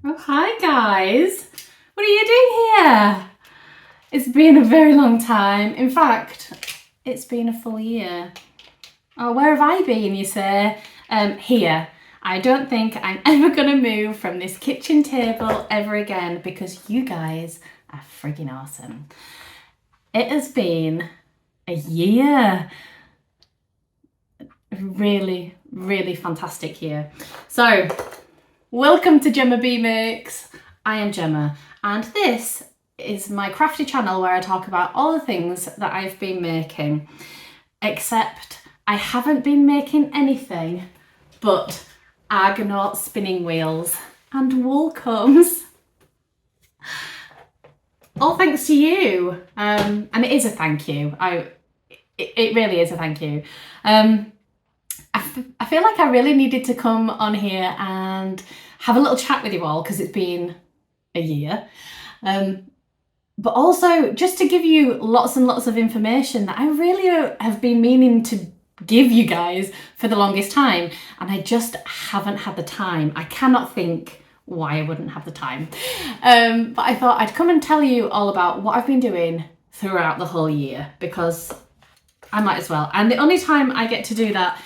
Oh, hi guys. What are you doing here? It's been a very long time. In fact, it's been a full year. Oh, where have I been, you say? Here. I don't think I'm ever going to move from this kitchen table ever again because you guys are friggin' awesome. It has been a year. Really, really fantastic year. So, welcome to GemmaBeaMakes. I am Gemma, and this is my crafty channel where I talk about all the things that I've been making, except I haven't been making anything but argonaut spinning wheels and wool combs. All thanks to you, and it is a thank you. It really is a thank you. I feel like I really needed to come on here and have a little chat with you all because it's been a year. But also just to give you lots and lots of information that I really have been meaning to give you guys for the longest time. And I just haven't had the time. I cannot think why I wouldn't have the time. But I thought I'd come and tell you all about what I've been doing throughout the whole year because I might as well. And the only time I get to do that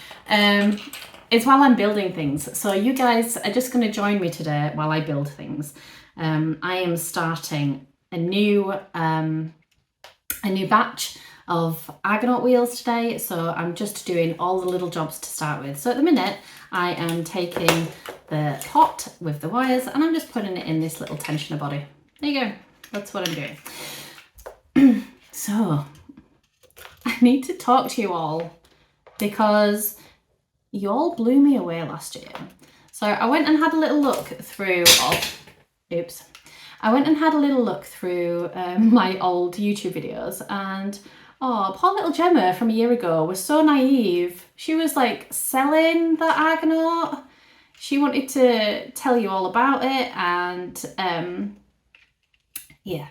is while I'm building things. So you guys are just going to join me today while I build things. I am starting a new batch of argonaut wheels today. So I'm just doing all the little jobs to start with. So at the minute, I am taking the pot with the wires and I'm just putting it in this little tensioner body. There you go. That's what I'm doing. So I need to talk to you all because you all blew me away last year. So I went and had a little look through, I went and had a little look through my old YouTube videos and poor little Gemma from a year ago was so naive. She was like selling the argonaut. She wanted to tell you all about it and yeah.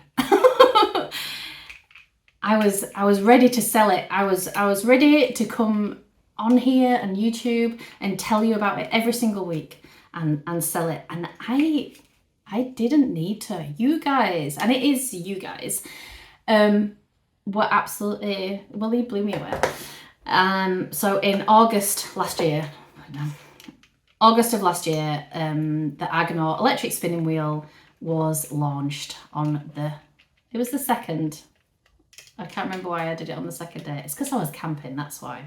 I was ready to sell it. I was ready to come on here and YouTube and tell you about it every single week and sell it. And I didn't need to. You guys, and it is you guys, were absolutely, well, he blew me away. So in August of last year, the Argonaut electric spinning wheel was launched on it was the second. I can't remember why I did it on the second day. It's because I was camping, that's why.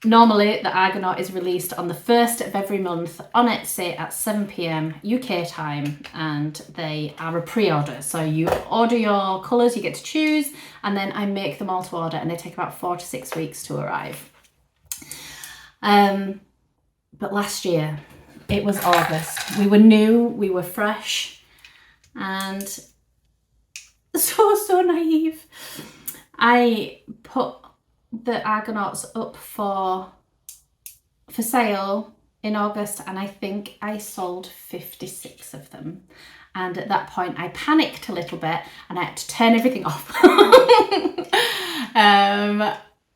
Normally, the Argonaut is released on the 1st of every month on Etsy at 7 p.m. UK time, and they are a pre-order. So you order your colours, you get to choose, and then I make them all to order, and they take about 4 to 6 weeks to arrive. But last year, it was August. We were new, we were fresh, and so naive. I put the Argonauts up for sale in August and I think I sold 56 of them. And at that point I panicked a little bit and I had to turn everything off.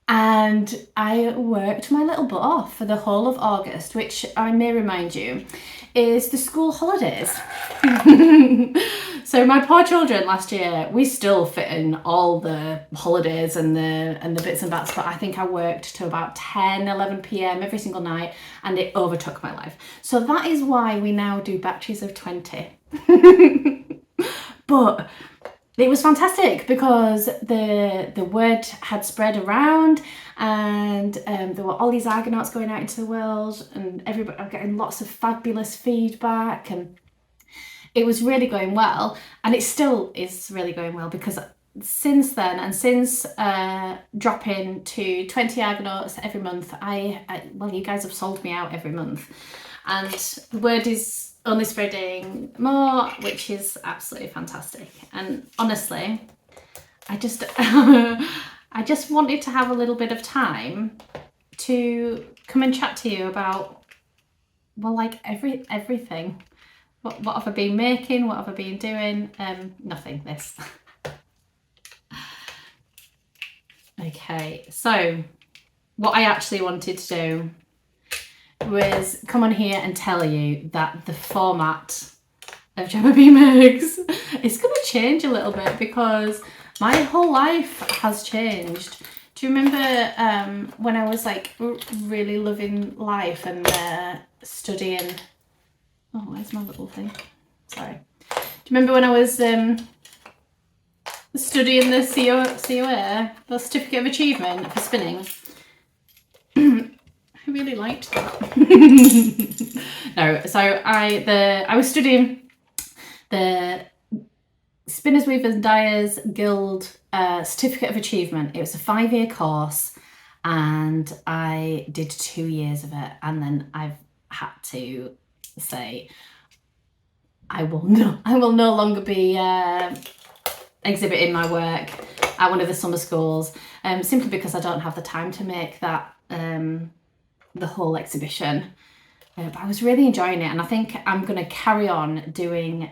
And I worked my little butt off for the whole of August, which I may remind you is the school holidays. So my poor children last year, we still fit in all the holidays and the bits and bats, but I think I worked to about 10, 11 p.m. every single night and it overtook my life. So that is why we now do batches of 20. But it was fantastic because the word had spread around and there were all these argonauts going out into the world and everybody, I'm getting lots of fabulous feedback and it was really going well, and it still is really going well because since then and since dropping to 20 argonauts every month, well, you guys have sold me out every month and the word is only spreading more, which is absolutely fantastic. And honestly, I just I just wanted to have a little bit of time to come and chat to you about, well, like everything. What have I been making? What have I been doing? Nothing, this. Okay, so what I actually wanted to do was come on here and tell you that the format of GemmaBeaMakes is going to change a little bit because my whole life has changed. Do you remember when I was like really loving life and studying? Oh, where's my little thing? Sorry. Do you remember when I was studying the COA, the Certificate of Achievement for spinning? I really liked that. No, so I was studying the Spinners, Weavers and Dyers Guild Certificate of Achievement. It was a 5-year course and I did 2 years of it, and then I've had to say I will no longer be exhibiting my work at one of the summer schools, simply because I don't have the time to make that the whole exhibition. But I was really enjoying it, and I think I'm going to carry on doing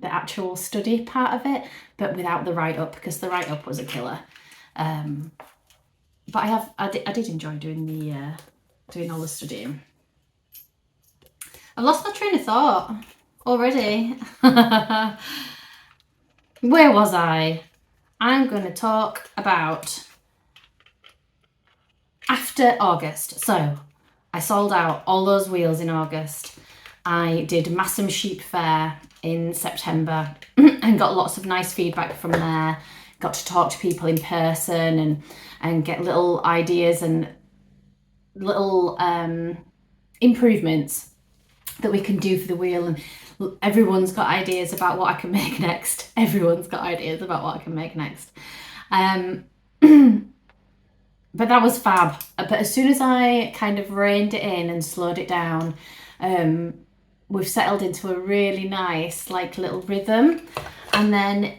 the actual study part of it, but without the write-up, because the write-up was a killer. But I did enjoy doing all the studying. I've lost my train of thought already. Where was I? I'm going to talk about after August. So I sold out all those wheels in August. I did Massam Sheep Fair in September and got lots of nice feedback from there. Got to talk to people in person and get little ideas and little improvements that we can do for the wheel. And everyone's got ideas about what I can make next. Everyone's got ideas about what I can make next. But that was fab. But as soon as I kind of reined it in and slowed it down, we've settled into a really nice like little rhythm. And then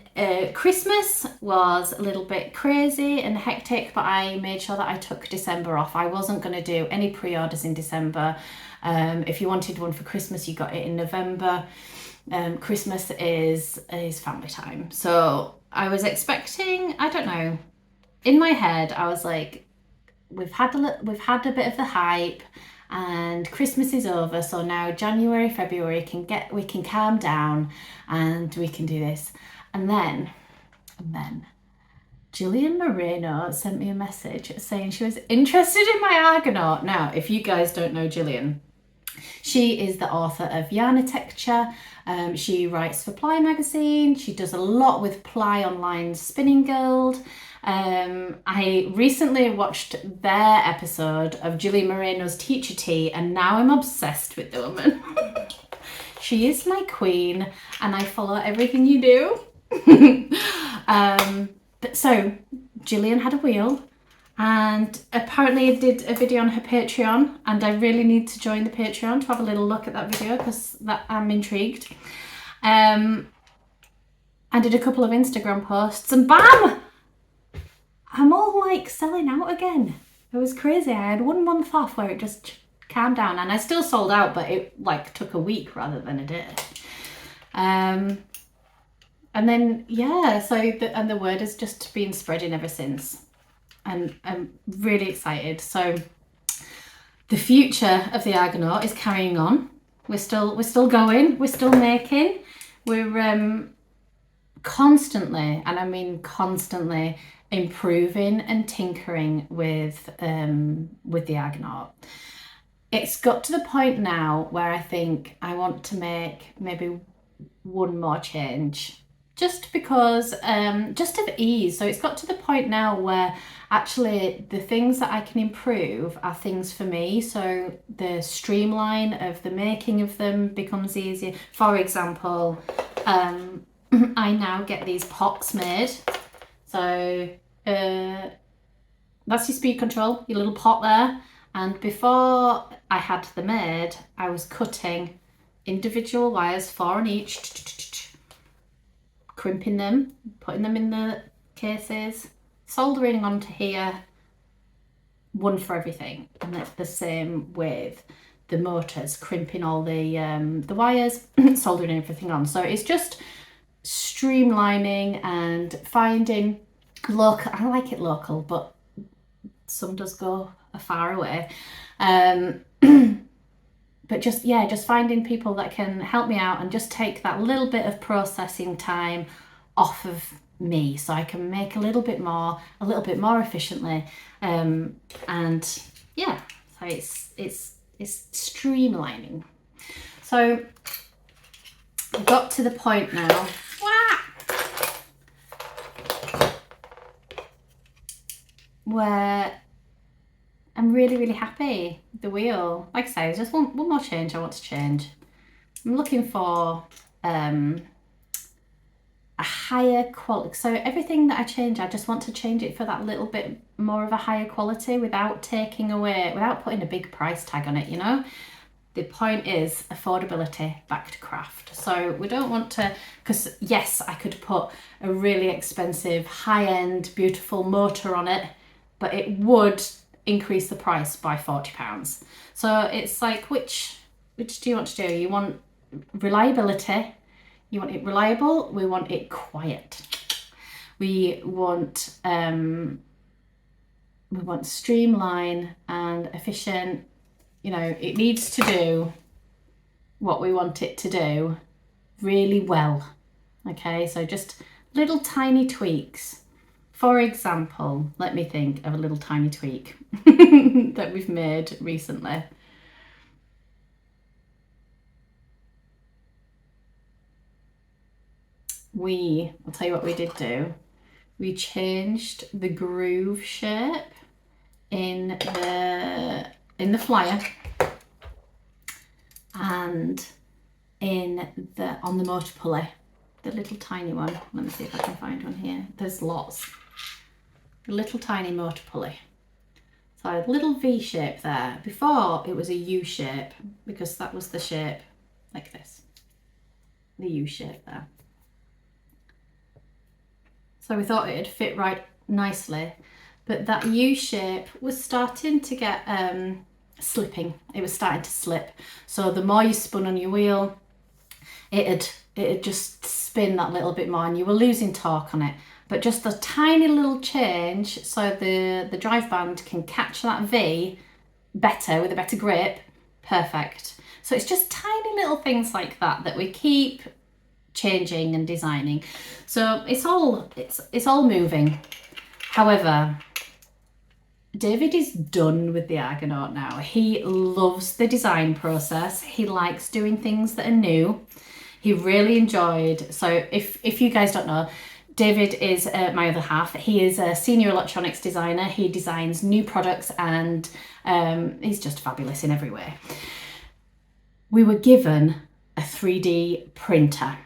Christmas was a little bit crazy and hectic, but I made sure that I took December off. I wasn't going to do any pre-orders in December. If you wanted one for Christmas, you got it in November. Christmas is family time. So I was expecting, I don't know, in my head, I was like, we've had a bit of the hype and Christmas is over, so now January, February we can calm down and we can do this. And then Gillian Moreno sent me a message saying she was interested in my argonaut. Now, if you guys don't know Gillian, she is the author of Yarnitecture. She writes for Ply magazine. She does a lot with Ply Online Spinning Guild. I recently watched their episode of Gillian Moreno's Teacher Tea, and now I'm obsessed with the woman. She is my queen, and I follow everything you do. But so Gillian had a wheel, and apparently did a video on her Patreon, and I really need to join the Patreon to have a little look at that video because I'm intrigued. I did a couple of Instagram posts, and bam! I'm all like selling out again. It was crazy. I had 1 month off where it just calmed down, and I still sold out, but it like took a week rather than a day. And then yeah, so the word has just been spreading ever since, and I'm really excited. So the future of the Argonaut is carrying on. We're still going. We're still making. We're constantly, and I mean constantly, improving and tinkering with the Argonaut. It's got to the point now where I think I want to make maybe one more change, just because just of ease. So it's got to the point now where actually the things that I can improve are things for me, so the streamline of the making of them becomes easier. For example, I now get these pots made. So that's your speed control, your little pot there. And before I had them made, I was cutting individual wires, 4 on each, crimping them, putting them in the cases, soldering onto here, one for everything. And that's the same with the motors, crimping all the wires, soldering everything on. So it's just streamlining and finding local. I like it local, but some does go far away. but just finding people that can help me out and just take that little bit of processing time off of me, so I can make a little bit more efficiently, and yeah, so it's streamlining. So I've got to the point now where I'm really happy with the wheel. Like I say, there's just one more change I want to change. I'm looking for a higher quality. So everything that I change, I just want to change it for that little bit more of a higher quality without taking away, without putting a big price tag on it, you know? The point is affordability backed craft. So we don't want to, because yes, I could put a really expensive, high-end, beautiful motor on it, but it would increase the price by £40. So it's like, which do you want to do? You want reliability, you want it reliable, we want it quiet. We want streamline and efficient. You know, it needs to do what we want it to do really well. Okay, so just little tiny tweaks. For example, let me think of a little tiny tweak that we've made recently. I'll tell you what we did do. We changed the groove shape in the flyer and on the motor pulley, the little tiny one. Let me see if I can find one here. There's lots. The little tiny motor pulley. So a little V shape there. Before it was a U shape, because that was the shape like this. The U shape there. So we thought it'd fit right nicely, but that U shape was starting to get slipping. It was starting to slip. So the more you spun on your wheel, it'd just spin that little bit more, and you were losing torque on it. But just a tiny little change, so the drive band can catch that V better with a better grip, perfect. So it's just tiny little things like that we keep changing and designing. So it's all moving. However, David is done with the Argonaut now. He loves the design process. He likes doing things that are new. He really enjoyed. So if you guys don't know, David is my other half. He is a senior electronics designer. He designs new products, and he's just fabulous in every way. We were given a 3D printer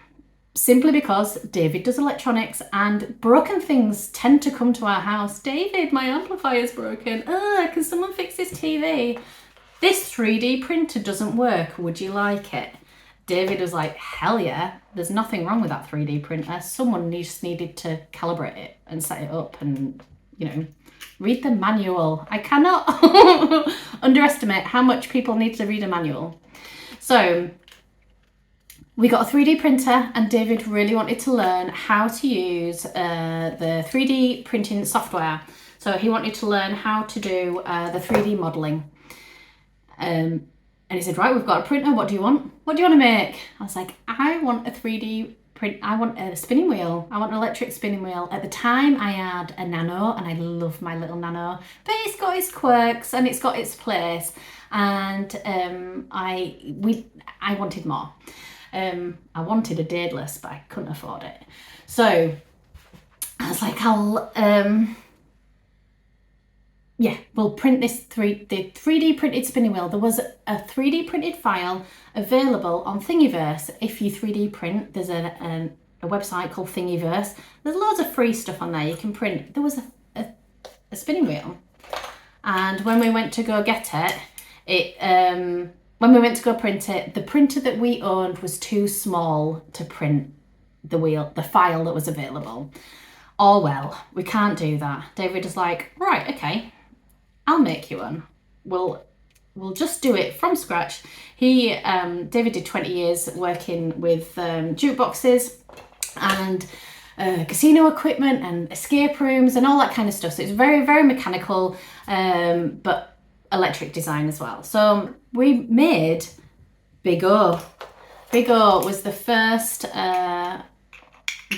simply because David does electronics and broken things tend to come to our house. David, my amplifier's broken. Can someone fix this TV? This 3D printer doesn't work. Would you like it? David was like, hell yeah, there's nothing wrong with that 3D printer. Someone just needed to calibrate it and set it up and, you know, read the manual. I cannot underestimate how much people need to read a manual. So we got a 3D printer, and David really wanted to learn how to use the 3D printing software. So he wanted to learn how to do the 3D modelling. And he said, right, we've got a printer. What do you want? What do you want to make? I was like, I want a 3D print. I want a spinning wheel. I want an electric spinning wheel. At the time, I had a Nano, and I love my little Nano. But it's got its quirks and it's got its place. And I wanted more. I wanted a daedalus, but I couldn't afford it. So I was like, we'll print the 3D printed spinning wheel. There was a 3D printed file available on Thingiverse. If you 3D print, there's a website called Thingiverse. There's loads of free stuff on there you can print. There was a spinning wheel. And when we went to go get it, when we went to go print it, the printer that we owned was too small to print the file that was available. Oh well, we can't do that. David was like, right, okay, I'll make you one. We'll just do it from scratch. David did 20 years working with jukeboxes and casino equipment and escape rooms and all that kind of stuff. So it's very, very mechanical, but electric design as well. So we made Big O. Big O was the first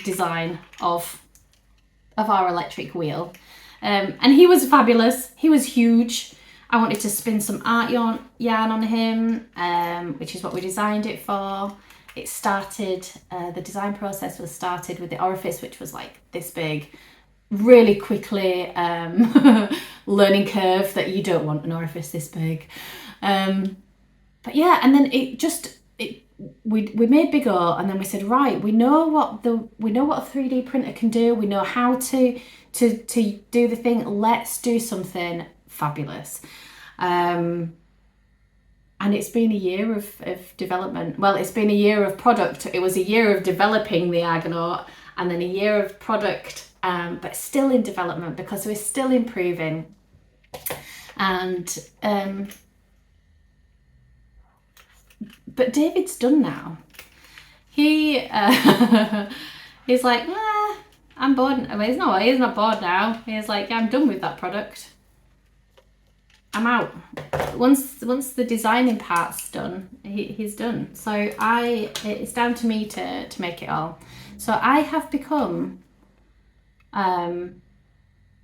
design of our electric wheel. And he was fabulous. He was huge. I wanted to spin some art yarn on him, which is what we designed it for. It started, the design process was started with the orifice, which was like this big, really quickly learning curve that you don't want an orifice this big. But yeah, and then we made Big O, and then we said, right, we know what a 3D printer can do. We know how to do the thing. Let's do something fabulous. And it's been a year of development. Well, it's been a year of product. It was a year of developing the Argonaut, and then a year of product, but still in development because we're still improving. And but David's done now. He's like, I'm bored. Well, he's not bored now. He's like, I'm done with that product. I'm out. Once the designing part's done, he's done. So it's down to me to make it all. So I have become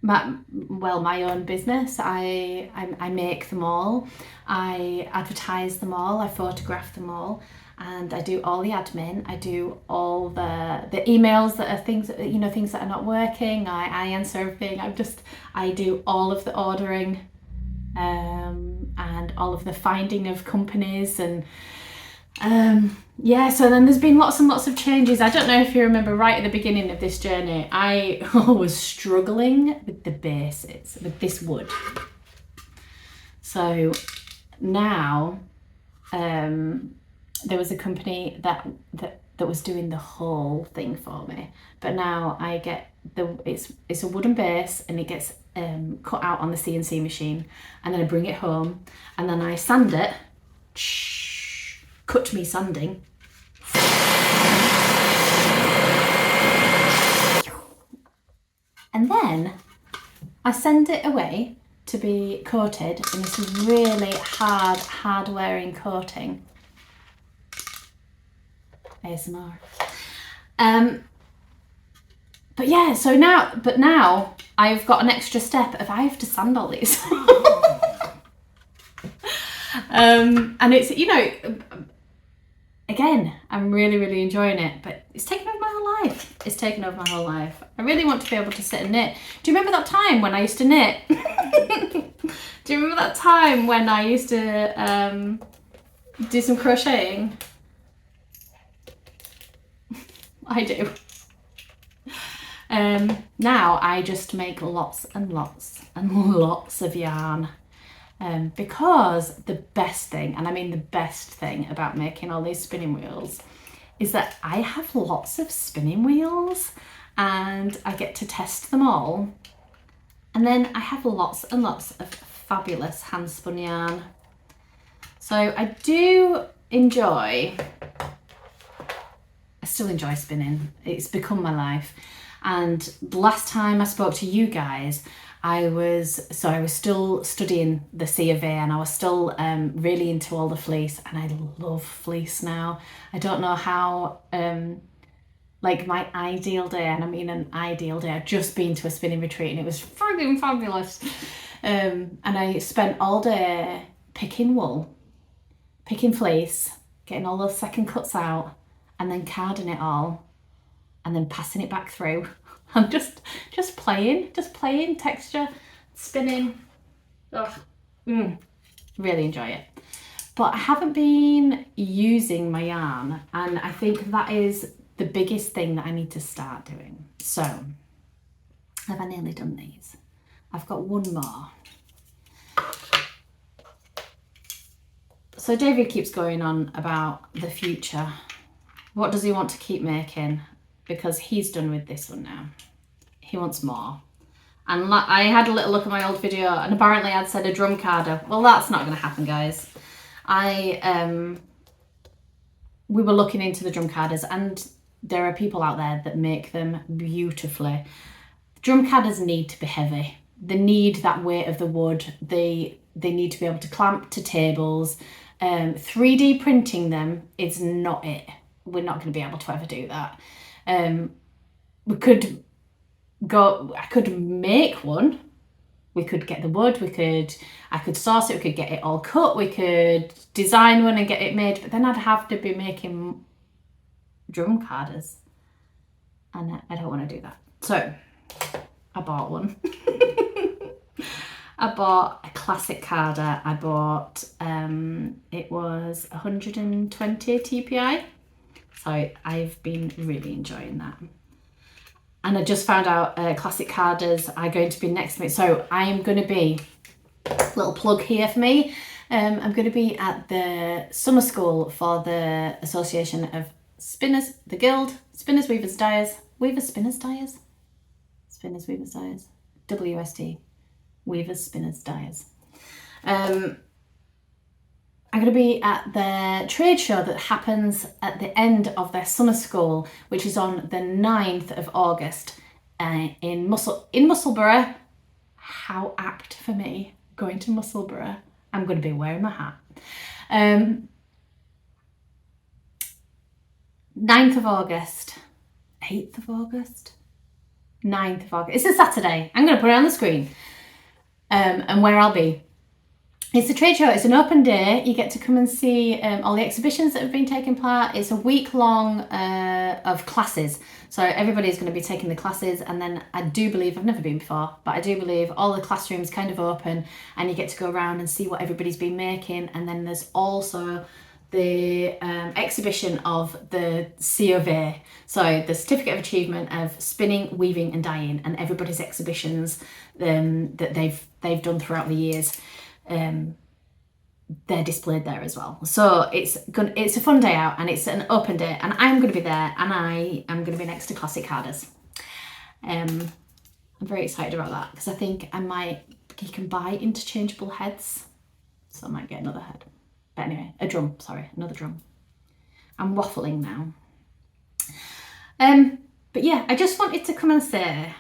my own business. I make them all. I advertise them all. I photograph them all, and I do all the admin. I do all the emails that are things that are not working. I answer everything. I do all of the ordering, and all of the finding of companies, and so then there's been lots and lots of changes. I don't know if you remember right at the beginning of this journey, I was struggling with the basics, with this wood. So now there was a company that was doing the whole thing for me, but now I get it's a wooden base, and it gets cut out on the CNC machine, and then I bring it home, and then I sand it. Cut me sanding. And then I send it away to be coated in this really hard wearing coating. ASMR. But yeah, so now I've got an extra step of I have to sand all these. And it's, again, I'm really, really enjoying it, but it's taken over my whole life. It's taken over my whole life. I really want to be able to sit and knit. Do you remember that time when I used to knit? Do you remember that time when I used to do some crocheting? I do. Now I just make lots and lots and lots of yarn. Because the best thing, and I mean the best thing about making all these spinning wheels, is that I have lots of spinning wheels and I get to test them all. And then I have lots and lots of fabulous hand spun yarn. So I still enjoy spinning. It's become my life. And the last time I spoke to you guys, I was still studying the C of A, and I was still really into all the fleece, and I love fleece now. I don't know how, like my ideal day, and I mean an ideal day, I'd just been to a spinning retreat and it was friggin' fabulous. And I spent all day picking wool, picking fleece, getting all those second cuts out, and then carding it all, and then passing it back through. I'm just playing texture, spinning. Really enjoy it. But I haven't been using my yarn, and I think that is the biggest thing that I need to start doing. So, have I nearly done these? I've got one more. So David keeps going on about the future. What does he want to keep making? Because he's done with this one now. He wants more. And I had a little look at my old video, and apparently I'd said a drum carder. Well, that's not going to happen, guys. We were looking into the drum carders, and there are people out there that make them beautifully. Drum carders need to be heavy. They need that weight of the wood. They need to be able to clamp to tables. 3D printing them is not it. We're not going to be able to ever do that. I could make one. We could get the wood, I could source it, we could get it all cut, we could design one and get it made, but then I'd have to be making drum carders. And I don't want to do that. So I bought one. I bought a classic carder. I bought, it was 120 TPI. So I've been really enjoying that. And I just found out classic carders are going to be next to me. So I'm going to be, little plug here for me, I'm going to be at the summer school for the Association of Spinners, the Guild, Spinners, Weavers, Dyers, Weavers, Spinners, Dyers? Spinners, Weavers, Dyers, WSD, Weavers, Spinners, Dyers. I'm going to be at their trade show that happens at the end of their summer school, which is on the 9th of August in Musselburgh. How apt for me, going to Musselburgh. I'm going to be wearing my hat. 9th of August, 8th of August, 9th of August. It's a Saturday. I'm going to put it on the screen and where I'll be. It's a trade show, it's an open day. You get to come and see all the exhibitions that have been taking part. It's a week long of classes. So everybody's going to be taking the classes, and then I do believe, I've never been before, but I do believe all the classrooms kind of open and you get to go around and see what everybody's been making. And then there's also the exhibition of the COV, so the Certificate of Achievement of Spinning, Weaving and Dyeing, and everybody's exhibitions that they've done throughout the years. They're displayed there as well. So it's a fun day out, and it's an open day, and I'm going to be there, and I am going to be next to Classic Carders. I'm very excited about that because I think you can buy interchangeable heads, so I might get another head. But anyway, another drum. I'm waffling now. But yeah, I just wanted to come and say,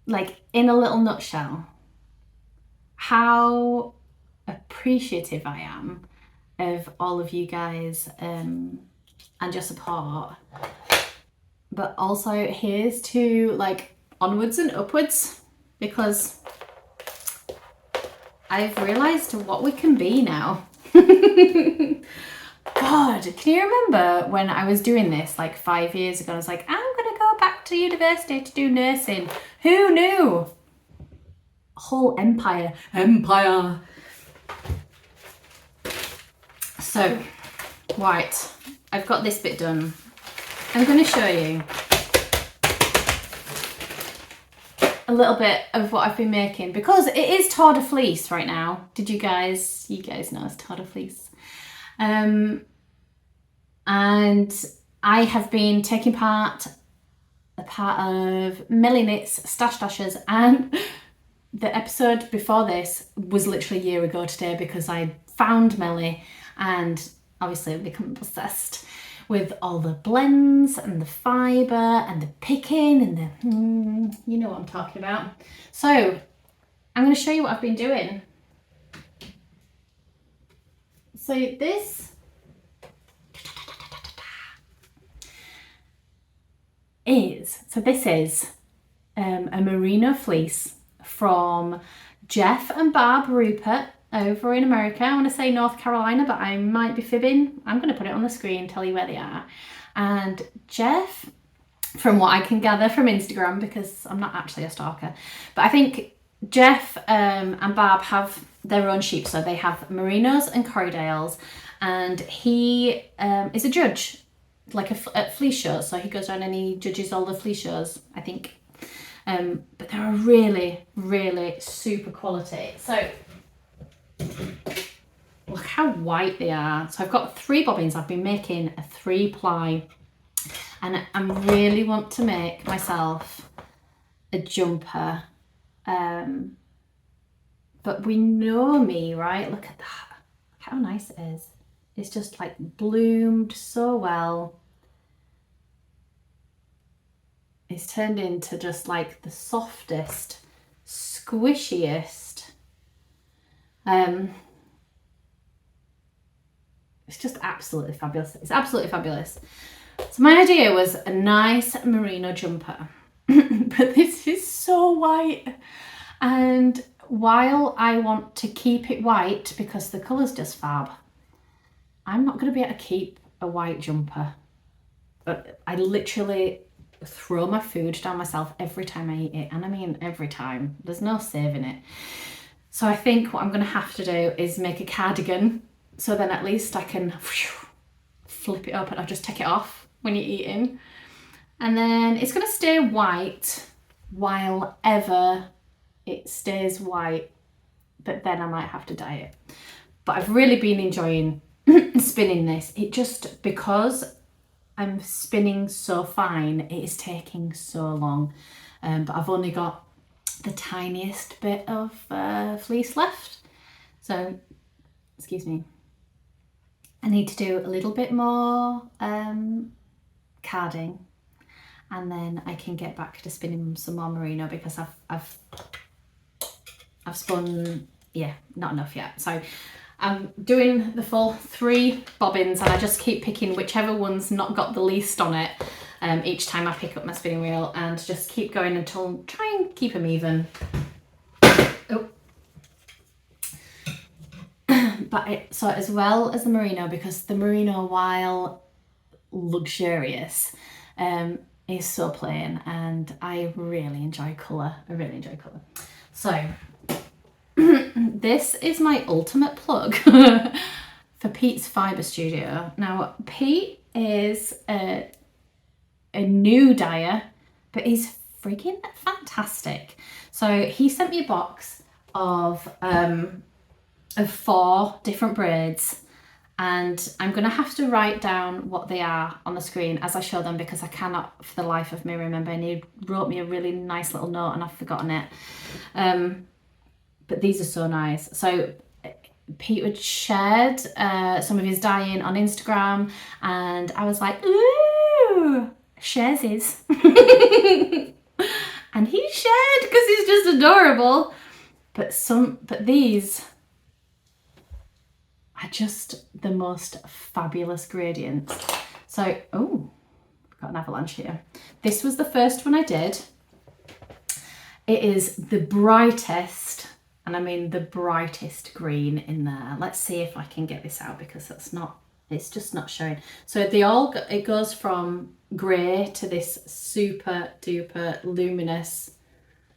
like, in a little nutshell, how appreciative I am of all of you guys and your support. But also here's to, like, onwards and upwards, because I've realised what we can be now. God, can you remember when I was doing this like 5 years ago? I was like, I'm going to go back to university to do nursing. Who knew? Whole empire. So, right, I've got this bit done. I'm going to show you a little bit of what I've been making, because it is Tour de Fleece right now. Did you guys know it's Tour de Fleece? And I have been taking part of Mellyknits, Stash Dashers, and the episode before this was literally a year ago today, because I found Melly and obviously I've become obsessed with all the blends and the fibre and the picking and the, you know what I'm talking about. So I'm going to show you what I've been doing. So this is a merino fleece from Jeff and Barb Rupert over in America. I want to say North Carolina, but I might be fibbing. I'm going to put it on the screen, tell you where they are. And Jeff, from what I can gather from Instagram, because I'm not actually a stalker, but I think Jeff and Barb have their own sheep. So they have merinos and Corriedales, and he is a judge, like at fleece shows. So he goes around and he judges all the fleece shows, I think. But they're really, really super quality. So look how white they are. So I've got 3 bobbins. I've been making a 3-ply, and I really want to make myself a jumper. But we know me, right? Look at that. Look how nice it is. It's just like bloomed so well. It's turned into just like the softest, squishiest. It's just absolutely fabulous. It's absolutely fabulous. So my idea was a nice merino jumper, but this is so white. And while I want to keep it white because the colour's just fab, I'm not going to be able to keep a white jumper. But I literally throw my food down myself every time I eat it. And I mean every time. There's no saving it. So I think what I'm going to have to do is make a cardigan. So then at least I can flip it up and I'll just take it off when you're eating. And then it's going to stay white while ever it stays white. But then I might have to dye it. But I've really been enjoying spinning this. It just, because I'm spinning so fine, it is taking so long. But I've only got the tiniest bit of fleece left. So, excuse me. I need to do a little bit more carding, and then I can get back to spinning some more merino because I've spun, yeah, not enough yet. So I'm doing the full 3 bobbins, and I just keep picking whichever one's not got the least on it each time I pick up my spinning wheel, and just keep going until try and keep them even. Oh. But so as well as the merino, because the merino, while luxurious, is so plain, and I really enjoy colour. So this is my ultimate plug for Pete's Fibre Studio. Now Pete is a new dyer, but he's freaking fantastic. So he sent me a box of 4 different braids, and I'm going to have to write down what they are on the screen as I show them, because I cannot for the life of me remember, and he wrote me a really nice little note and I've forgotten it. But these are so nice. So Pete had shared some of his dyeing on Instagram, and I was like, ooh, shares his. And he shared because he's just adorable. But these are just the most fabulous gradients. So, oh, I've got an avalanche here. This was the first one I did. It is the brightest, and I mean the brightest green in there. Let's see if I can get this out, because it's just not showing. So it goes from grey to this super duper luminous,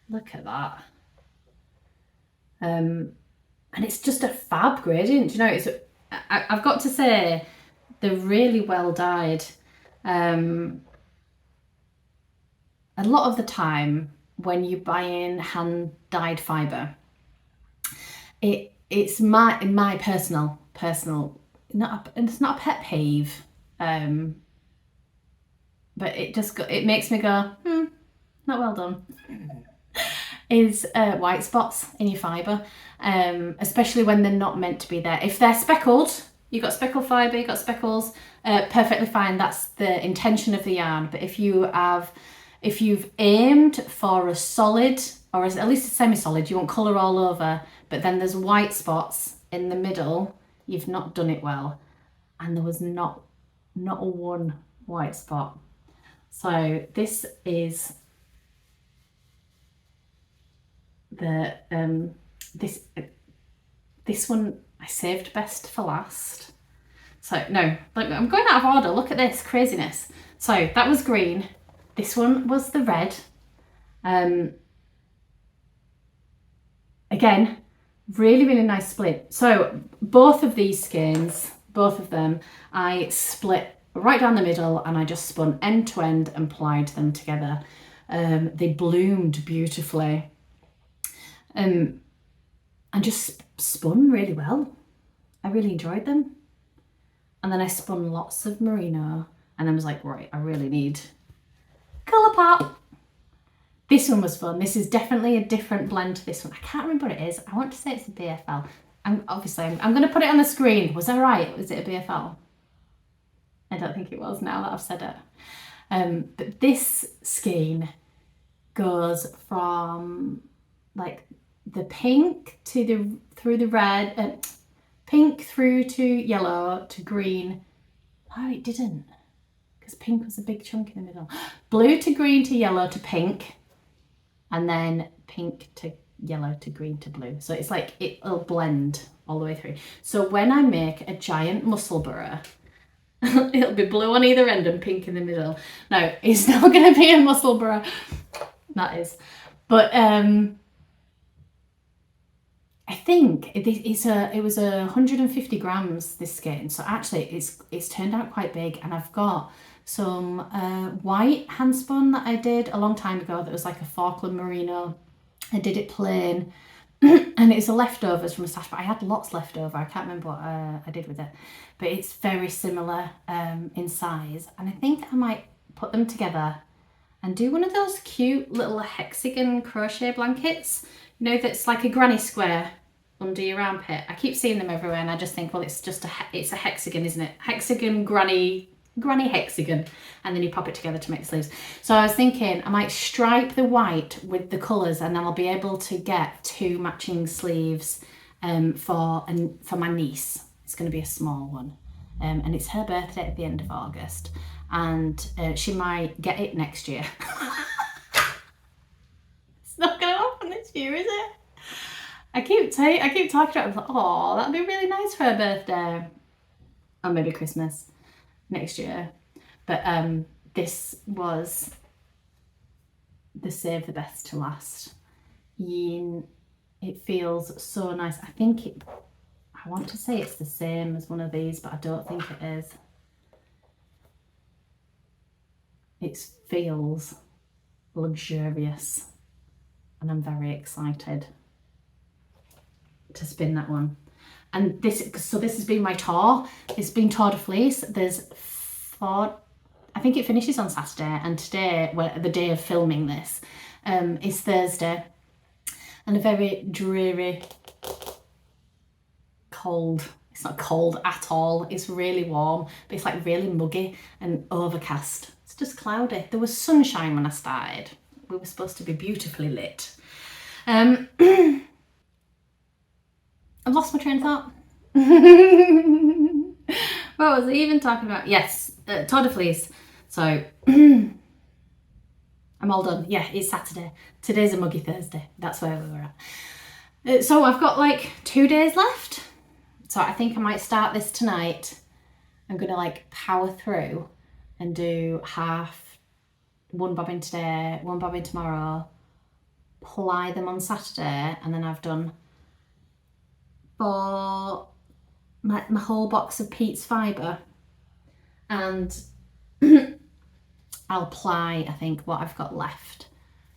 look at that. And it's just a fab gradient, you know. I've got to say, they're really well dyed. A lot of the time when you buy in hand dyed fibre, it's my personal it's not a pet peeve, but it makes me go, not well done. Is white spots in your fibre, especially when they're not meant to be there. If they're speckled, you've got speckled fibre, you've got speckles, perfectly fine, that's the intention of the yarn. But if you've aimed for a solid, or at least a semi-solid, you want colour all over, but then there's white spots in the middle, you've not done it well. And there was not a one white spot. So this is the this one I saved best for last. So no, I'm going out of order. Look at this craziness. So that was green. This one was the red. Again, really nice split. So both of these skeins, both of them, I split right down the middle, and I just spun end to end and plied them together. They bloomed beautifully. And just spun really well. I really enjoyed them. And then I spun lots of merino, and then was like, right, I really need colour pop. This one was fun. This is definitely a different blend to this one. I can't remember what it is. I want to say it's a BFL. I'm going to put it on the screen. Was I right? Was it a BFL? I don't think it was, now that I've said it. But this skein goes from like the pink to through the red, pink through to yellow to green. Oh, it didn't, because pink was a big chunk in the middle. Blue to green to yellow to pink, and then pink to yellow to green to blue. So it's like it'll blend all the way through. So when I make a giant muscle burrow, it'll be blue on either end and pink in the middle. No, it's not going to be a muscle burrow. That is. But I think it was 150 grams, this skein. So actually it's turned out quite big, and I've got some white hand spun that I did a long time ago that was like a Falkland merino. I did it plain and it's a leftovers from a stash, but I had lots left over. I can't remember what I did with it, but it's very similar in size, and I think I might put them together and do one of those cute little hexagon crochet blankets, you know, that's like a granny square under your armpit. I keep seeing them everywhere, and I just think, well, it's just it's a hexagon, isn't it? Hexagon granny hexagon, and then you pop it together to make sleeves. So I was thinking I might stripe the white with the colours, and then I'll be able to get 2 matching sleeves for my niece. It's going to be a small one, and it's her birthday at the end of August, and she might get it next year. It's not going to happen this year, is it? I keep talking about it. I was like, oh, that'd be really nice for her birthday, or maybe Christmas next year. But this was the save the best to last. It feels so nice. I want to say it's the same as one of these, but I don't think it is. It feels luxurious, and I'm very excited to spin that one. And this has been my tour. It's been Tour de Fleece. There's 4, I think it finishes on Saturday, and today, the day of filming this, is Thursday, and a very dreary, cold, it's not cold at all, it's really warm, but it's like really muggy and overcast. It's just cloudy. There was sunshine when I started. We were supposed to be beautifully lit. I've lost my train of thought. What was I even talking about? Yes, Tour de Fleece. So I'm all done. Yeah, it's Saturday. Today's a muggy Thursday. That's where we were at. So I've got like 2 days left. So I think I might start this tonight. I'm gonna like power through and do half, 1 bobbin today, 1 bobbin tomorrow, ply them on Saturday, and then I've done for my whole box of Pete's fibre, and I'll ply, I think, what I've got left,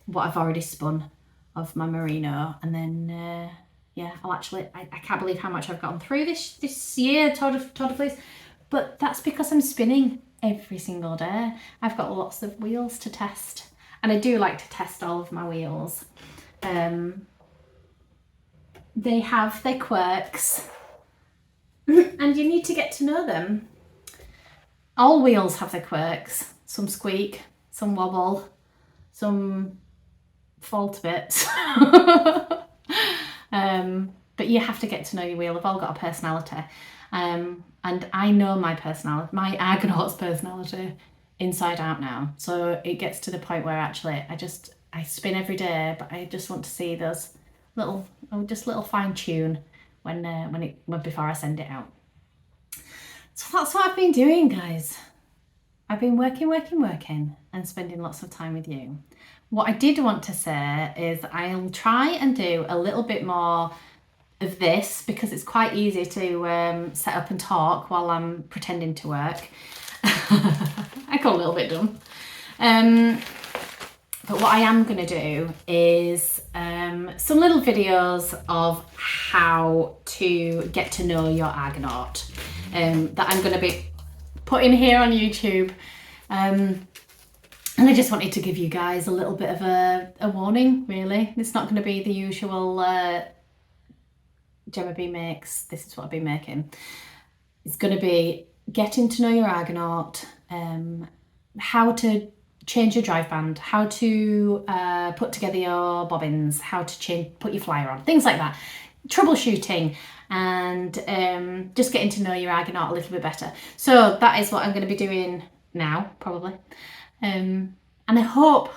what I've already spun of my merino, and then yeah, I can't believe how much I've gotten through this year, Tour de Fleece, but that's because I'm spinning every single day. I've got lots of wheels to test, and I do like to test all of my wheels. They have their quirks, and you need to get to know them. All wheels have their quirks. Some squeak, some wobble, some fall to bits. But you have to get to know your wheel. They've all got a personality. And I know my personality, my argonaut's personality, inside out now. So it gets to the point where actually I spin every day, but I just want to see those little fine tune before I send it out. So that's what I've been doing, guys. I've been working and spending lots of time with you. What I did want to say is I'll try and do a little bit more of this, because it's quite easy to set up and talk while I'm pretending to work. I got a little bit dumb. But what I am going to do is some little videos of how to get to know your argonaut that I'm going to be putting here on YouTube. And I just wanted to give you guys a little bit of a warning, really. It's not going to be the usual GemmaBeaMakes, this is what I've been making. It's going to be getting to know your argonaut, how to change your drive band, how to put together your bobbins, how to put your flyer on, things like that. troubleshooting and just getting to know your argonaut a little bit better. So that is what I'm going to be doing now, probably. And I hope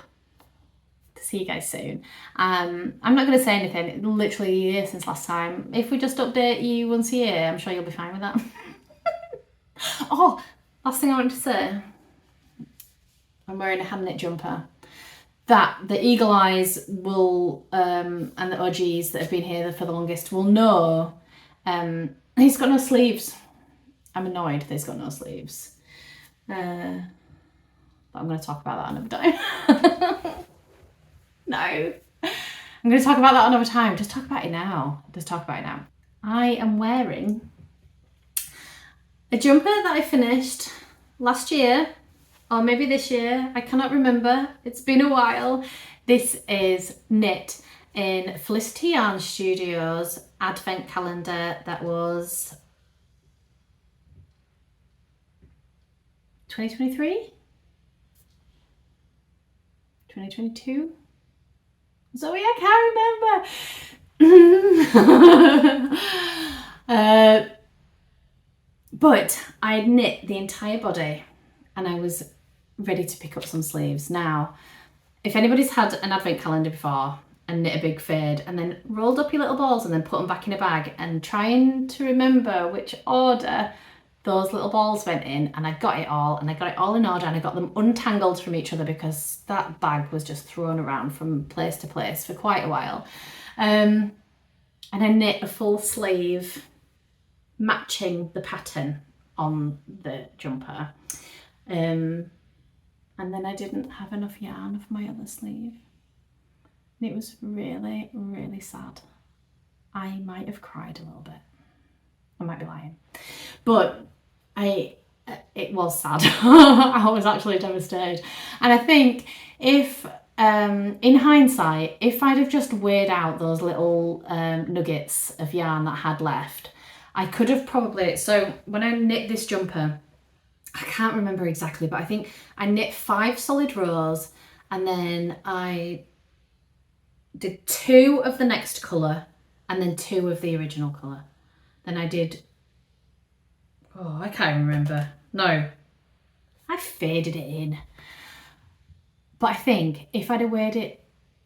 to see you guys soon. I'm not going to say anything. It's literally a year since last time. If we just update you once a year, I'm sure you'll be fine with that. Oh, last thing I wanted to say. I'm wearing a hand knit jumper that the eagle eyes will and the OGs that have been here for the longest will know. He's got no sleeves. I'm annoyed that he's got no sleeves. But I'm going to talk about that another time. No. I'm going to talk about that another time. Just talk about it now. I am wearing a jumper that I finished last year, or maybe this year. I cannot remember. It's been a while. This is knit in Felicity Yarn Studios advent calendar that was 2023? 2022? Zoe, I can't remember. But I knit the entire body and I was ready to pick up some sleeves. Now, if anybody's had an advent calendar before and knit a big fade and then rolled up your little balls and then put them back in a bag and trying to remember which order those little balls went in, and I got it all in order, and I got them untangled from each other because that bag was just thrown around from place to place for quite a while. And I knit a full sleeve matching the pattern on the jumper. And then I didn't have enough yarn for my other sleeve. And it was really, really sad. I might have cried a little bit. I might be lying. But it was sad. I was actually devastated. And I think if, in hindsight, if I'd have just weighed out those little nuggets of yarn that I had left, I could have probably, so when I knit this jumper, I can't remember exactly, but I think I knit 5 solid rows and then I did 2 of the next colour and then 2 of the original colour. Then I did, I can't remember. No, I faded it in. But I think if I'd have weighed it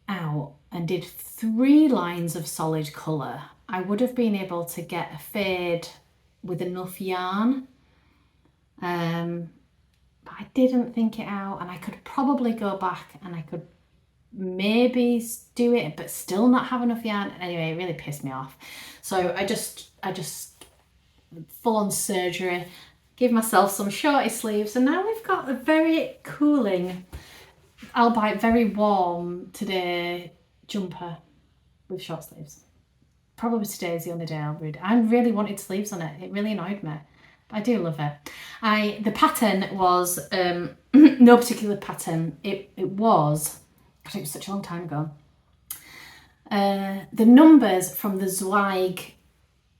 out and did 3 lines of solid colour, I would have been able to get a fade with enough yarn. But I didn't think it out, and I could probably go back and I could maybe do it, but still not have enough yarn. Anyway, it really pissed me off. So I just full on surgery, give myself some shorty sleeves, and now we've got a very cooling, albeit very warm today, jumper with short sleeves. Probably today is the only day I'll read. I really wanted sleeves on it. It really annoyed me. But I do love it. The pattern was no particular pattern. It was, God, it was such a long time ago. The numbers from the Zweig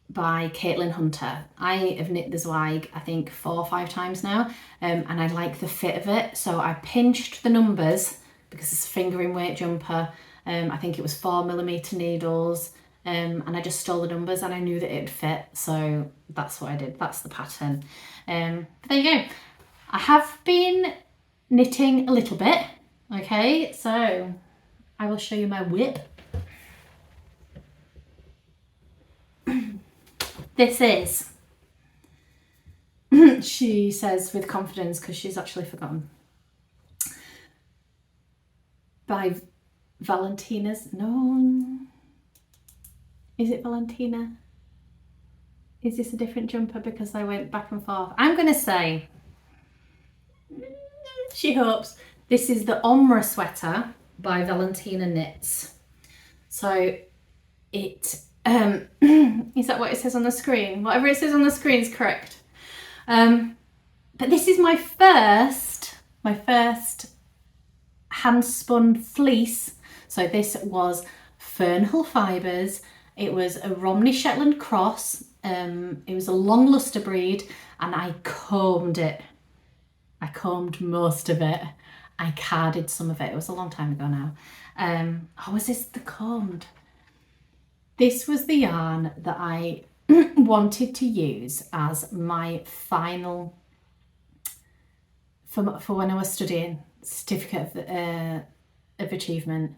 by Caitlin Hunter. I have knit the Zweig, I think 4 or 5 times now, and I like the fit of it. So I pinched the numbers because it's a fingering weight jumper. I think it was 4mm needles. And I just stole the numbers and I knew that it'd fit, so that's what I did. That's the pattern. But there you go. I have been knitting a little bit. Okay, so I will show you my whip. This is, she says with confidence because she's actually forgotten, by Valentina's, no, is it Valentina? Is this a different jumper because I went back and forth? I'm going to say, she hopes, this is the Omra sweater by Valentina Knits. So it, is that what it says on the screen? Whatever it says on the screen is correct. But this is my first hand spun fleece. So this was Fernhull fibres. It was a Romney Shetland cross. It was a long luster breed, and I combed it. I combed most of it. I carded some of it. It was a long time ago now. Was this the combed? This was the yarn that I wanted to use as my final, for when I was studying certificate of achievement.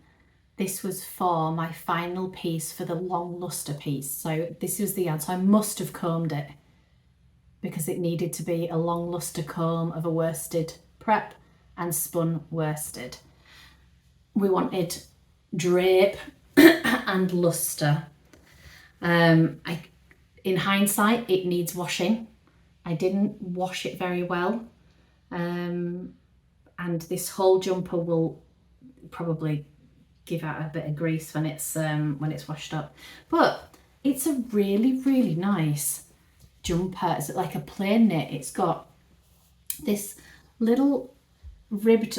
This was for my final piece for the long lustre piece. So this was the yarn, so I must have combed it because it needed to be a long lustre comb of a worsted prep and spun worsted. We wanted drape and lustre. In hindsight, it needs washing. I didn't wash it very well, and this whole jumper will probably give out a bit of grease when it's washed up. But it's a really nice jumper. It's like a plain knit. It's got this little ribbed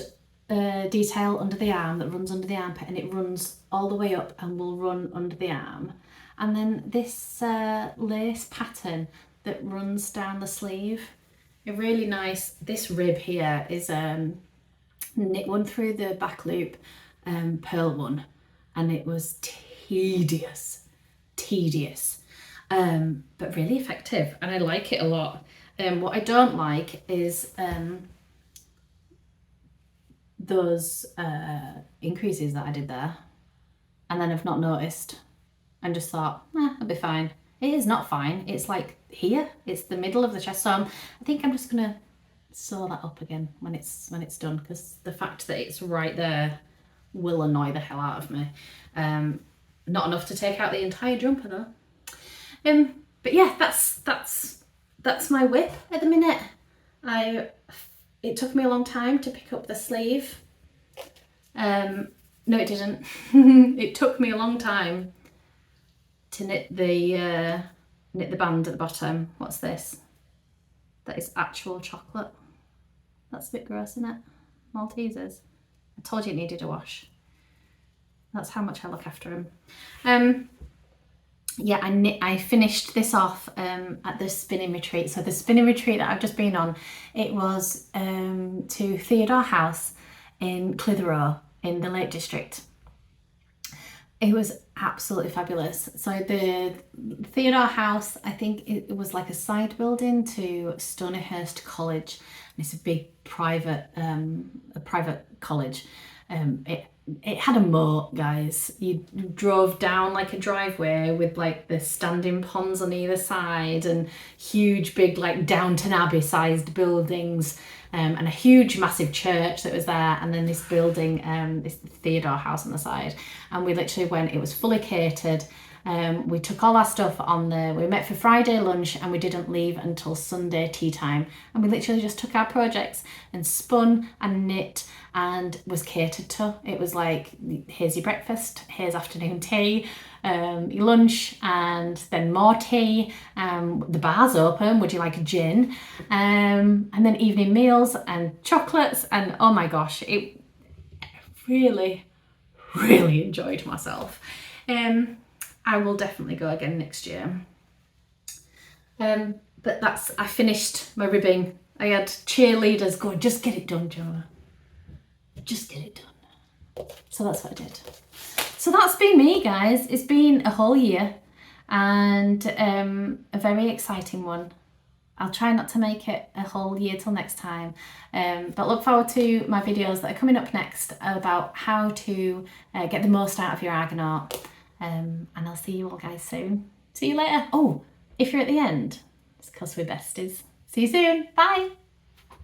detail under the arm that runs under the armpit, and it runs all the way up and will run under the arm. And then this lace pattern that runs down the sleeve. A really nice, this rib here is knit one through the back loop, pearl one, and it was tedious, but really effective, and I like it a lot. What I don't like is those increases that I did there, and then I've not noticed and just thought, I'll be fine. It is not fine. It's like here, it's the middle of the chest. So I think I'm just gonna sew that up again when it's done, because the fact that it's right there will annoy the hell out of me. Not enough to take out the entire jumper though. But yeah, that's my whip at the minute. It took me a long time to pick up the sleeve. No, it didn't. It took me a long time to knit the band at the bottom. What's this? That is actual chocolate. That's a bit gross, isn't it? Maltesers. I told you it needed a wash. That's how much I look after them. Yeah, I finished this off at the spinning retreat. So the spinning retreat that I've just been on, it was to Theodore House in Clitheroe in the Lake District. It was absolutely fabulous. So the Theodore House, I think it was like a side building to Stonyhurst College. And it's a big private college. It had a moat, guys. You drove down like a driveway with like the standing ponds on either side and huge big like Downton Abbey sized buildings, and a huge massive church that was there, and then this building, this Theodore House on the side. And we literally went, it was fully catered. We took all our stuff we met for Friday lunch and we didn't leave until Sunday tea time. And we literally just took our projects and spun and knit and was catered to. It was like, here's your breakfast, here's afternoon tea, your lunch, and then more tea. The bar's open, would you like a gin? And then evening meals and chocolates, and oh my gosh, it really enjoyed myself. I will definitely go again next year. But I finished my ribbing. I had cheerleaders going, just get it done, Gemma. Just get it done. So that's what I did. So that's been me, guys. It's been a whole year and a very exciting one. I'll try not to make it a whole year till next time. But look forward to my videos that are coming up next about how to get the most out of your argonaut. And I'll see you all guys soon. See you later. Oh, if you're at the end, it's because we're besties. See you soon. Bye.